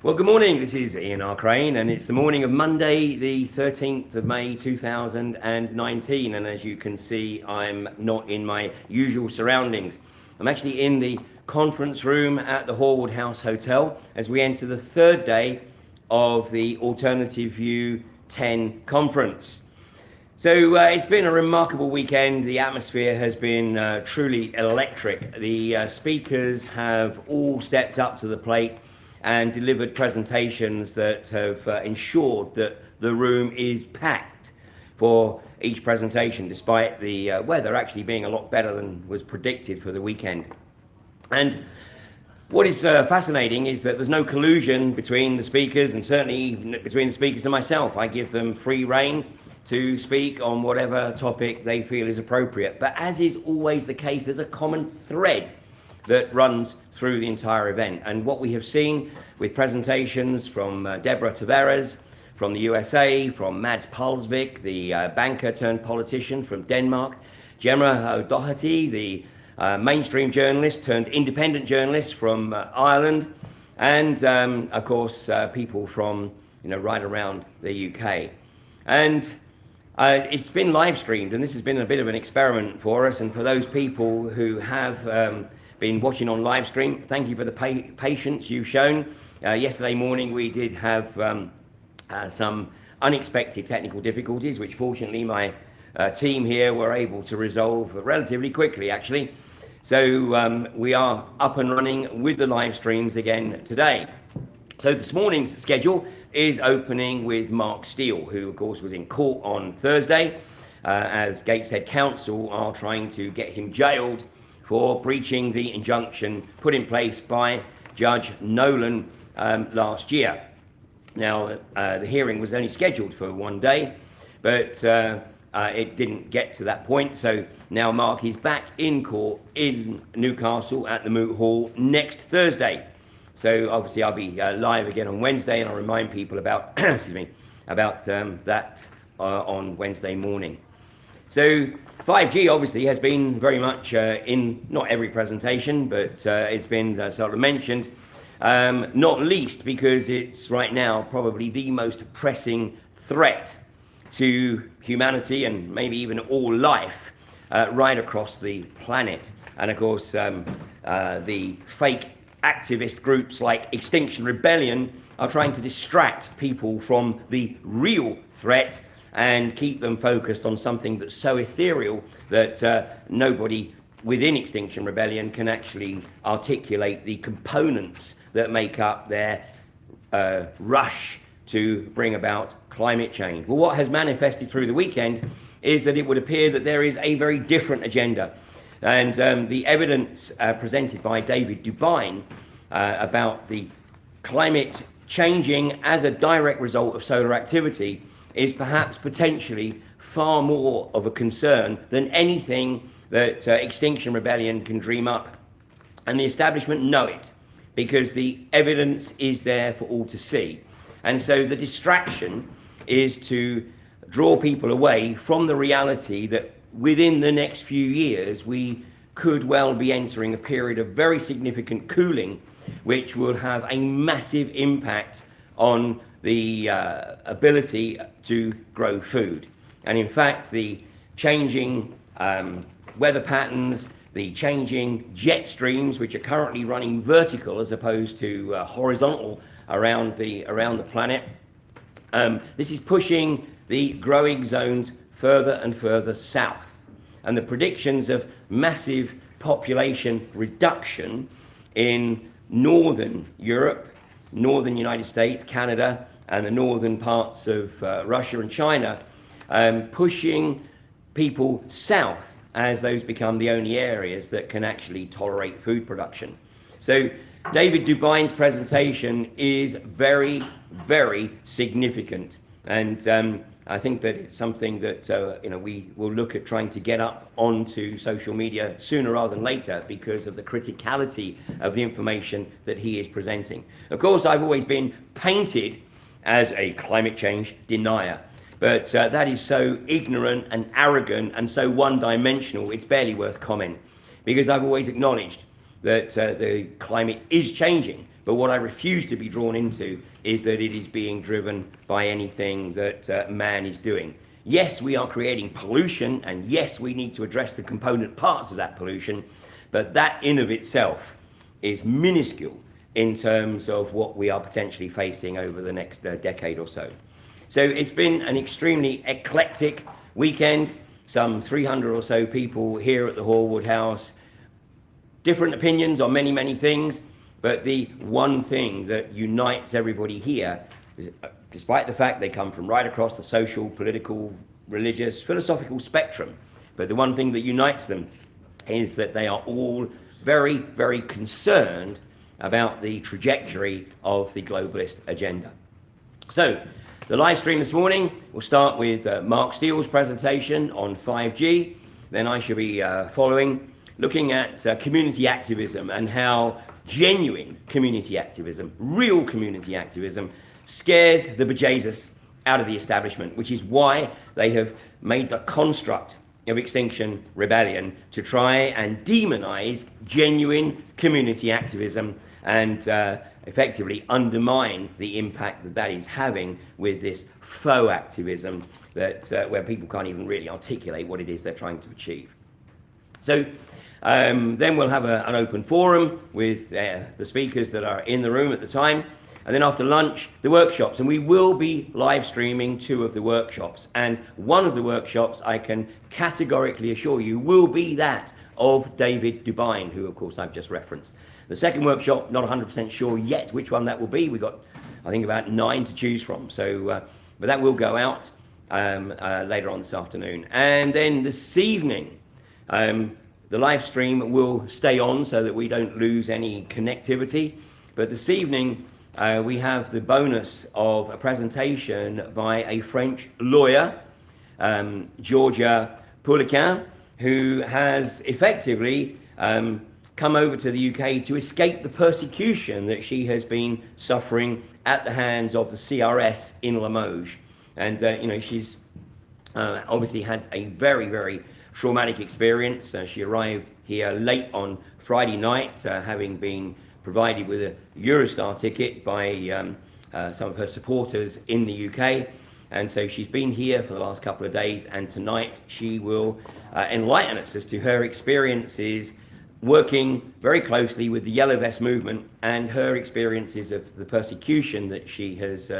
Well, good morning. This is Ian R. Crane, and it's the morning of Monday, the 13th of May, 2019. And as you can see, I'm not in my usual surroundings. I'm actually in the conference room at the Horwood House Hotel as we enter the third day of the Alternative View 10 conference. So it's been a remarkable weekend. The atmosphere has been truly electric. The speakers have all stepped up to the plate and delivered presentations that have ensured that the room is packed for each presentation, despite the weather actually being a lot better than was predicted for the weekend. And what is fascinating is that there's no collusion between the speakers, and certainly between the speakers and myself. I give them free rein to speak on whatever topic they feel is appropriate. But as is always the case, there's a common thread that runs through the entire event. And what we have seen with presentations from Deborah Tavares from the USA, from Mads Palsvik, the banker turned politician from Denmark, Gemma O'Doherty, the mainstream journalist turned independent journalist from Ireland, and of course people from right around the UK. And it's been live streamed, and this has been a bit of an experiment for us. And for those people who have been watching on live stream, thank you for the patience you've shown. Yesterday morning we did have some unexpected technical difficulties, which fortunately my team here were able to resolve relatively quickly, actually. So we are up and running with the live streams again today. So this morning's schedule is opening with Mark Steele, who of course was in court on Thursday, as Gateshead Council are trying to get him jailed for breaching the injunction put in place by Judge Nolan last year. Now, the hearing was only scheduled for one day, but it didn't get to that point. So now Mark is back in court in Newcastle at the Moot Hall next Thursday. So obviously I'll be live again on Wednesday, and I'll remind people about that on Wednesday morning. So 5G obviously has been very much in not every presentation, but it's been sort of mentioned, not least because it's right now probably the most pressing threat to humanity and maybe even all life right across the planet. And of course, the fake activist groups like Extinction Rebellion are trying to distract people from the real threat and keep them focused on something that's so ethereal that nobody within Extinction Rebellion can actually articulate the components that make up their rush to bring about climate change. Well, what has manifested through the weekend is that it would appear that there is a very different agenda. And the evidence presented by David Dubine about the climate changing as a direct result of solar activity is perhaps potentially far more of a concern than anything that Extinction Rebellion can dream up. And the establishment know it, because the evidence is there for all to see. And so the distraction is to draw people away from the reality that within the next few years, we could well be entering a period of very significant cooling, which will have a massive impact on the ability to grow food. And in fact, the changing weather patterns, the changing jet streams, which are currently running vertical as opposed to horizontal around the planet, this is pushing the growing zones further and further south. And the predictions of massive population reduction in northern Europe, northern United States, Canada, and the northern parts of Russia and China, pushing people south as those become the only areas that can actually tolerate food production. So David Dubine's presentation is very, very significant. And I think that it's something that we will look at trying to get up onto social media sooner rather than later, because of the criticality of the information that he is presenting. Of course, I've always been painted as a climate change denier, but that is so ignorant and arrogant and so one-dimensional, it's barely worth comment, because I've always acknowledged that the climate is changing, But what I refuse to be drawn into is that it is being driven by anything that man is doing. Yes, we are creating pollution, and yes, we need to address the component parts of that pollution, but that in of itself is minuscule in terms of what we are potentially facing over the next decade or so. So it's been an extremely eclectic weekend, some 300 or so people here at the Horwood House, different opinions on many, many things, but the one thing that unites everybody here, despite the fact they come from right across the social, political, religious, philosophical spectrum, but the one thing that unites them is that they are all very, very concerned about the trajectory of the globalist agenda. So, the live stream this morning will start with Mark Steele's presentation on 5G. Then I shall be following, looking at community activism and how genuine community activism, real community activism, scares the bejesus out of the establishment, which is why they have made the construct of Extinction Rebellion to try and demonize genuine community activism and effectively undermine the impact that that is having with this faux activism that where people can't even really articulate what it is they're trying to achieve. So then we'll have an open forum with the speakers that are in the room at the time, and then after lunch the workshops, and we will be live streaming 2 of the workshops, and one of the workshops I can categorically assure you will be that of David Dubine, who of course I've just referenced. The second workshop, not 100% sure yet which one that will be. We've got, I think, about 9 to choose from. So, but that will go out later on this afternoon. And then this evening, the live stream will stay on so that we don't lose any connectivity. But this evening, we have the bonus of a presentation by a French lawyer, Georgia Pouliquin, who has effectively come over to the UK to escape the persecution that she has been suffering at the hands of the CRS in Limoges. And, you know, she's obviously had a very, very traumatic experience. She arrived here late on Friday night, having been provided with a Eurostar ticket by some of her supporters in the UK. And so she's been here for the last couple of days, and tonight she will enlighten us as to her experiences working very closely with the Yellow Vest movement and her experiences of the persecution that she has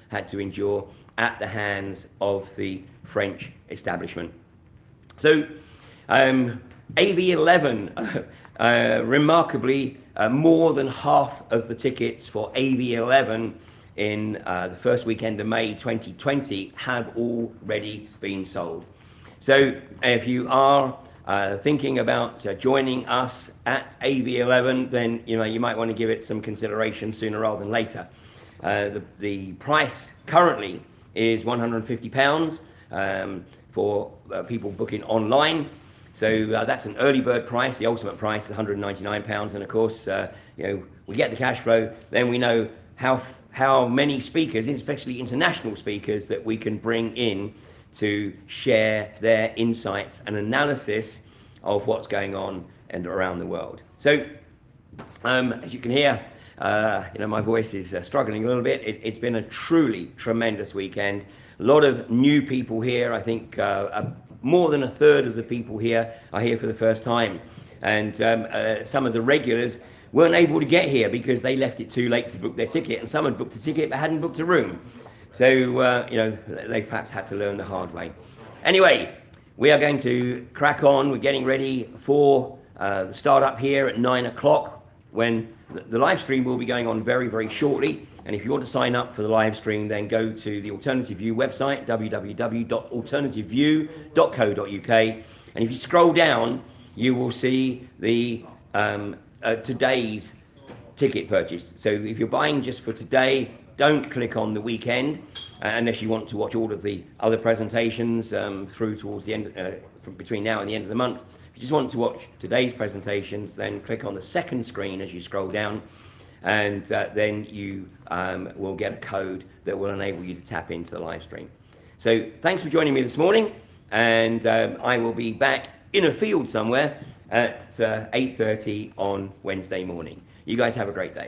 had to endure at the hands of the French establishment. So AV11, remarkably, more than half of the tickets for AV11 in the first weekend of May 2020 have already been sold. So if you are thinking about joining us at AV11, then you might want to give it some consideration sooner rather than later. The price currently is £150 for people booking online. So that's an early bird price. The ultimate price is £199, and of course, we get the cash flow. Then we know how many speakers, especially international speakers, that we can bring in to share their insights and analysis of what's going on and around the world. So, as you can hear, my voice is struggling a little bit. It's been a truly tremendous weekend. A lot of new people here. I think more than a third of the people here are here for the first time. And some of the regulars weren't able to get here because they left it too late to book their ticket, and some had booked a ticket but hadn't booked a room. So, they perhaps had to learn the hard way. Anyway, we are going to crack on. We're getting ready for the start up here at 9 o'clock, when the live stream will be going on very, very shortly. And if you want to sign up for the live stream, then go to the Alternative View website, www.alternativeview.co.uk. And if you scroll down, you will see the today's ticket purchase. So if you're buying just for today, don't click on the weekend unless you want to watch all of the other presentations through towards the end, from between now and the end of the month. If you just want to watch today's presentations, then click on the second screen as you scroll down, and then you will get a code that will enable you to tap into the live stream. So thanks for joining me this morning, and I will be back in a field somewhere at 8:30 on Wednesday morning. You guys have a great day.